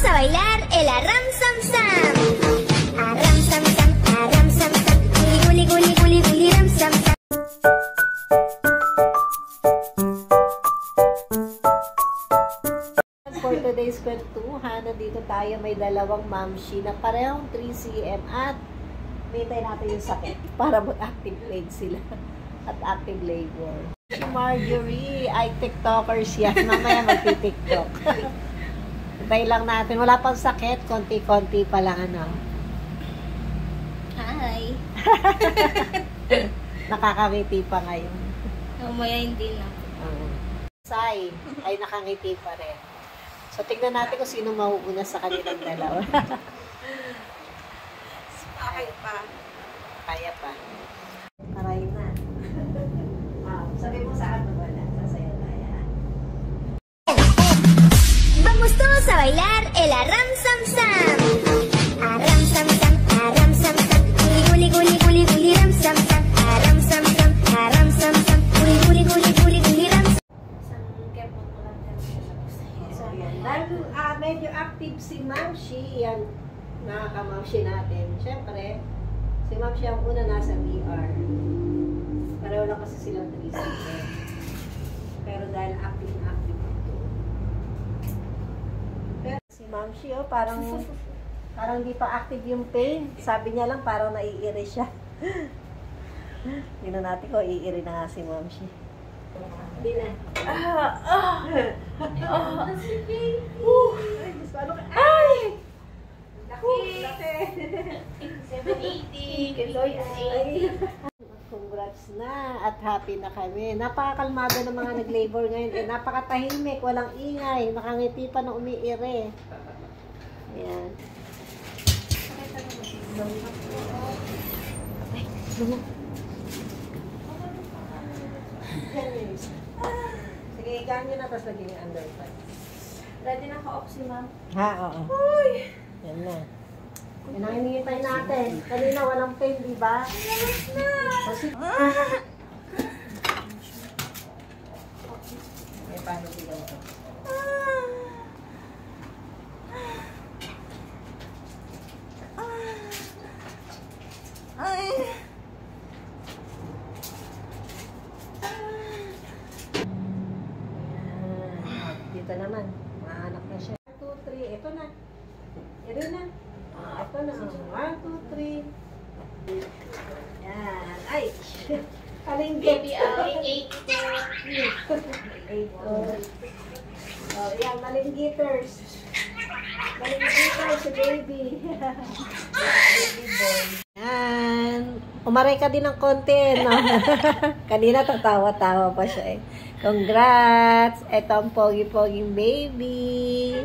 a bailar el arram sam sam. Arram sam sam, arram sam sam. Guli guli guli guli ram sam sam. For today's kwentuhan, nandito tayo, may dalawang mamshi na parehong 3cm at nitay natin yung sakit para mag-active blade sila at active labor. Si Marjorie ay TikTokers yan. Mamaya magti-TikTok. Hintay lang natin. Wala pang sakit. Konti-konti pa lang ano. Hi. Nakakangiti pa ngayon. Umaya hindi na. Sai ay nakangiti pa rin. So, tignan natin kung sino mauuna sa kanilang dalawa. Okay pa. Kaya pa. Karay na. Sabi mo sa akin, wala. Sasayaw tayo. Vamos todos a bailar el arram sam sam. Arram sam sam, arram sam sam. Guli guli guli guli ram sam sam. Arram sam sam, arram sam sam. Guli guli guli guli guli ram sam. Dahil medyo active si Mamshi, yan, nakaka-Mamshi natin. Siyempre, si Mamshi ang una nasa VR. Pareho lang kasi silang 3cm. Pero dahil active na active ito. Pero si Mamshi, oh, parang di pa active yung pain. Sabi niya lang, parang naiiri siya. Tingnan natin ko, iiri na nga si Mamshi. Hindi na. Ay! Laki! 780. Kiloy 80. Congrats na at happy na kami. Napakakalmado ng mga nag-labor ngayon. Eh, napakatahimik, walang ingay. Nakangiti pa na umiire. Ayan. Sige, ikaan nyo na, tapos lagyan yung underpants. Ready na ka-off si ma'am? Ha, oo. Uy! Yan na. Yan ang hinihintay natin. Kanina walang pain, di ba? Labas na! Kasi... Eh, paano sigaw ito? Dito naman. Maanak na siya. 1, 2, 3. Ito na. Ito na. Ito na. 1, 2, 3. Yan. Ay! Kalinggit. Baby, 8 Oh, yan. Malinggiters. Malinggiters si baby. Baby boy. Yan. Umaray ka din ng konti, no? Kanina tatawa-tawa pa siya eh. Congrats! Ito ang pogi-poging baby.